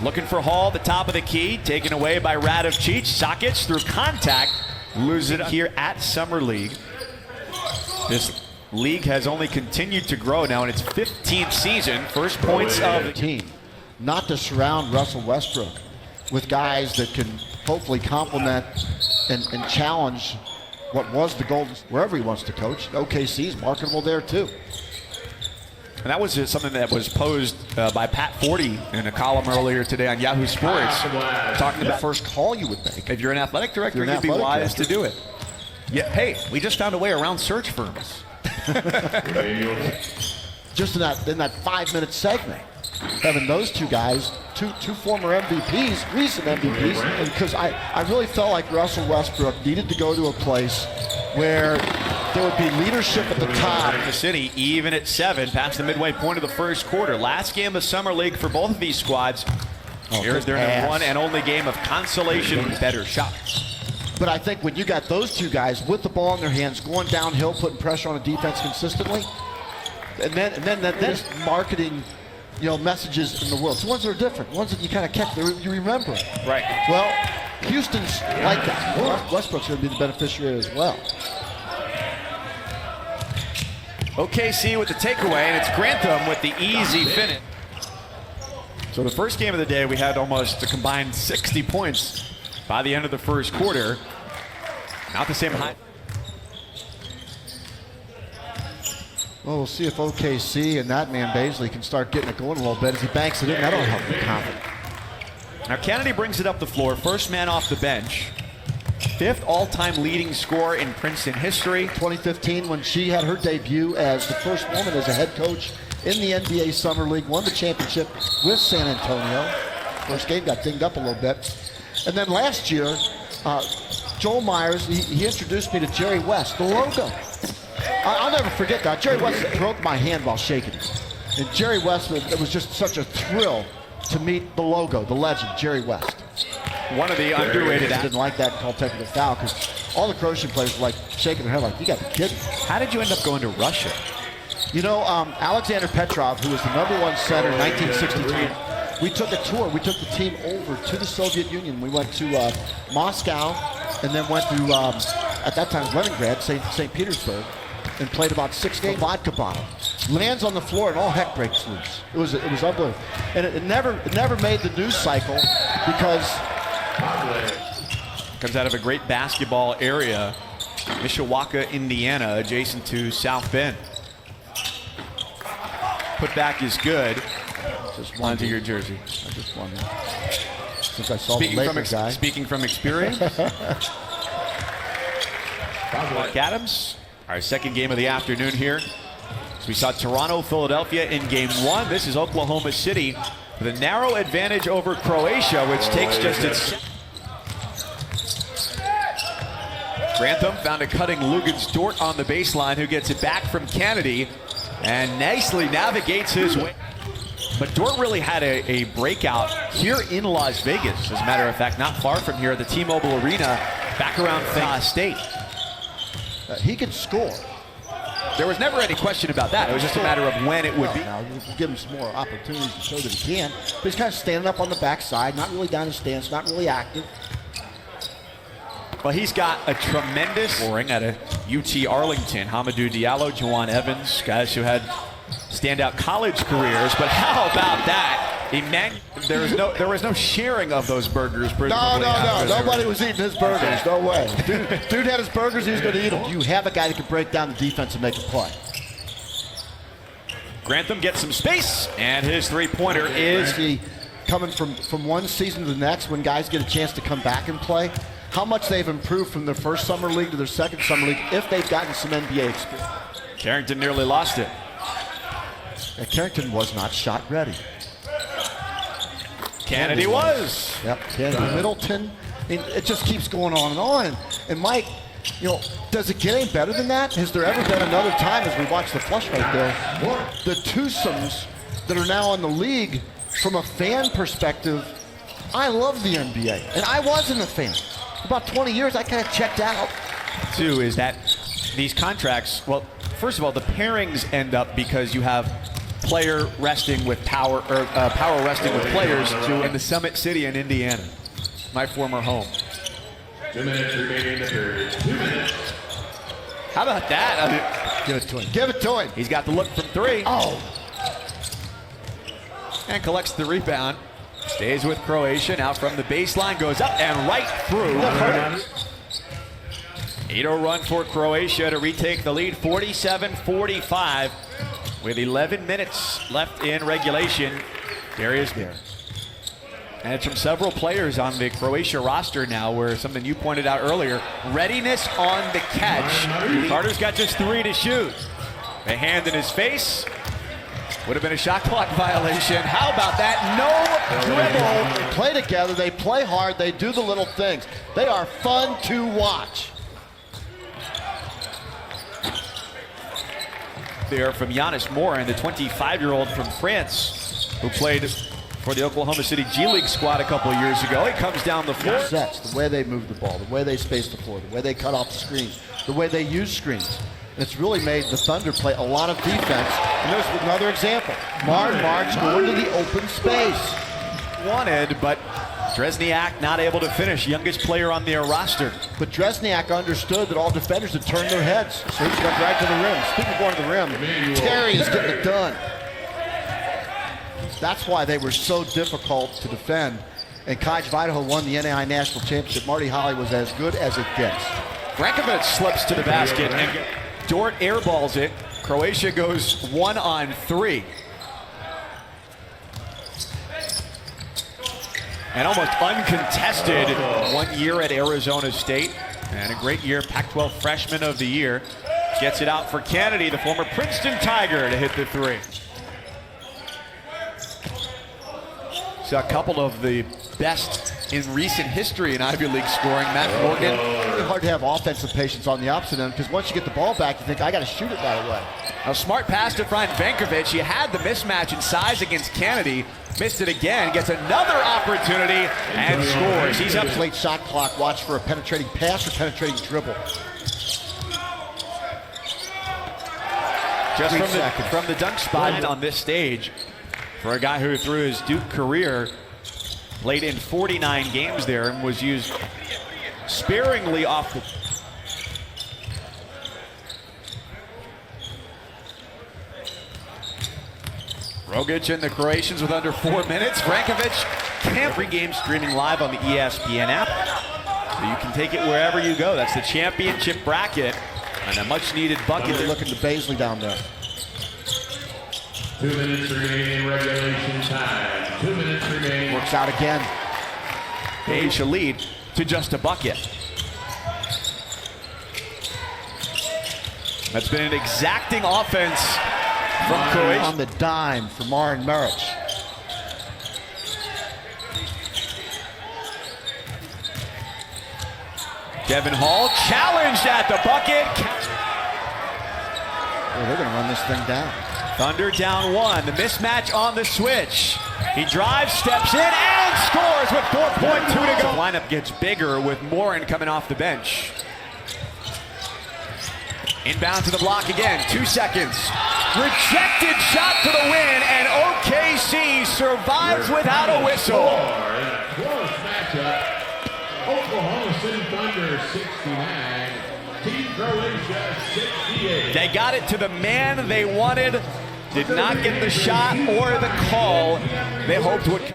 Looking for Hall, the top of the key, taken away by Radovcic. Sakic through contact, loses it here at Summer League. This league has only continued to grow now in its 15th season. First points of the team. Not to surround Russell Westbrook with guys that can hopefully complement and challenge what was the goal wherever he wants to coach. OKC is marketable there too. And that was something that was posed by Pat Forty in a column earlier today on Yahoo Sports, talking about the first call you would make. If you're an athletic director, you'd be wise to do it. Yeah, hey, we just found a way around search firms. Just in that 5-minute segment, having those two guys, two former MVPs, recent MVPs, because I really felt like Russell Westbrook needed to go to a place where there would be leadership at the top. The city, even at 7, past the midway point of the first quarter. Last game of Summer League for both of these squads. Here's their number one and only game of consolation, better shots. But I think when you got those two guys with the ball in their hands, going downhill, putting pressure on the defense consistently, and then that's marketing, messages in the world. So ones that are different, ones that you kind of catch, you remember. Right. Well, Houston's like that. Westbrook's going to be the beneficiary as well. OKC with the takeaway, and it's Grantham with the easy finish. So the first game of the day, we had almost a combined 60 points by the end of the first quarter. Not the same high. Well, we'll see if OKC and that man Baisley can start getting it going a little bit as he banks it in. That'll help him confident. Now Kennedy brings it up the floor, first man off the bench. 5th all-time leading scorer in Princeton history. 2015, when she had her debut as the first woman as a head coach in the NBA Summer League, won the championship with San Antonio. First game got dinged up a little bit. And then last year, Joel Myers, he introduced me to Jerry West, the logo. I'll never forget that. Jerry West broke my hand while shaking it. And Jerry West, it was just such a thrill to meet the logo, the legend, Jerry West. One of the underrated. I didn't like that called technical foul because all the Croatian players were like shaking their head like, you got to be kidding. How did you end up going to Russia? Alexander Petrov, who was the #1 center in 1963, we took a tour. We took the team over to the Soviet Union. We went to Moscow and then went to, at that time, Leningrad, St. Petersburg, and played about 6 games. Vodka bottle lands on the floor and all heck breaks loose. It was unbelievable, and it never made the news cycle because comes out of a great basketball area, Mishawaka, Indiana, adjacent to South Bend. Put back is good. Just onto your jersey. I just won that. Since I saw the Lakers guy. Speaking from experience. Mark Adams, our second game of the afternoon here. So we saw Toronto, Philadelphia in game 1. This is Oklahoma City with a narrow advantage over Croatia, which takes just its... Grantham found a cutting Lugens Dort on the baseline, who gets it back from Kennedy and nicely navigates his way. But Dort really had a breakout here in Las Vegas. As a matter of fact, not far from here at the T-Mobile Arena, back around State. He could score. There was never any question about that. It was just a matter of when it would be. Now, we'll give him some more opportunities to show that he can. But he's kind of standing up on the backside, not really down his stance, not really active. Well, he's got a tremendous scoring at a UT Arlington. Hamidou Diallo, Juwan Evans, guys who had standout college careers. But how about that? There was no sharing of those burgers. No. Nobody was eating his burgers. No way. Dude had his burgers. He was going to eat them. You have a guy that can break down the defense and make a play. Grantham gets some space, and his three-pointer is... Coming from one season to the next, when guys get a chance to come back and play, how much they've improved from their first summer league to their second summer league if they've gotten some NBA experience. Carrington nearly lost it. Yeah, Carrington was not shot ready. Kennedy was. Yep, Kennedy, Middleton. I mean, it just keeps going on and on. And Mike, does it get any better than that? Has there ever been another time, as we watch the flush right there, the twosomes that are now in the league, from a fan perspective, I love the NBA. And I wasn't a fan. For about 20 years, I kind of checked out. Two is that these contracts, well, first of all, the pairings end up because you have player resting with power, or power resting with players in the Summit City in Indiana, my former home. 2 minutes remaining in the period. 2 minutes. How about that? Give it to him. Give it to him. He's got the look from three. Oh. And collects the rebound. Stays with Croatia. Now from the baseline, goes up and right through. 8-0 run for Croatia to retake the lead, 47-45. With 11 minutes left in regulation. Darius there. And it's from several players on the Croatia roster now, where something you pointed out earlier, readiness on the catch. Carter's got just 3 to shoot. A hand in his face. Would have been a shot clock violation. How about that? No dribble. They play together, they play hard, they do the little things. They are fun to watch. There from Giannis Morin, the 25-year-old from France, who played for the Oklahoma City G League squad a couple of years ago. He comes down the floor. Sets, the way they move the ball, the way they space the floor, the way they cut off the screens, the way they use screens. And it's really made the Thunder play a lot of defense. And there's another example. March going to the open space. Wanted, but Dresniak not able to finish. Youngest player on their roster. But Dresniak understood that all defenders had turned their heads. So he's got right to the rim. Speaking of going to the rim, Terry is getting it done. That's why they were so difficult to defend. And Kaj Idaho won the NAI National Championship. Marty Holly was as good as it gets. Brankovic slips to the basket, and Dort airballs it. Croatia goes 1 on 3. And almost uncontested 1 year at Arizona State. And a great year, Pac-12 Freshman of the Year. Gets it out for Kennedy, the former Princeton Tiger, to hit the 3. So a couple of the best in recent history in Ivy League scoring. Matt Morgan. It's really hard to have offensive patience on the opposite end, because once you get the ball back, you think, I got to shoot it right away. A smart pass to Brian Vankovic. He had the mismatch in size against Kennedy. Missed it again. Gets another opportunity and scores. He's up. Late shot clock. Watch for a penetrating pass or penetrating dribble. Just from the dunk spot on this stage, for a guy who through his Duke career played in 49 games there and was used sparingly off the... Rogic and the Croatians with under 4 minutes. Brankovic, every game streaming live on the ESPN app. So you can take it wherever you go. That's the championship bracket and a much needed bucket. They're looking to Baisley down there. 2 minutes remaining in regulation time. 2 minutes remaining. Works out again. Page a lead to just a bucket. That's been an exacting offense from Croatia. On the dime for Marin Maric. Devin Hall challenged at the bucket. Oh, they're going to run this thing down. Thunder down 1. The mismatch on the switch. He drives, steps in, and scores with 4.2 to go. The lineup gets bigger with Morin coming off the bench. Inbound to the block again. 2 seconds. Rejected shot for the win, and OKC survives without a whistle. Close matchup. Oklahoma City Thunder 69. Team Croatia 68. They got it to the man they wanted. Did not get the shot or the call they hoped would.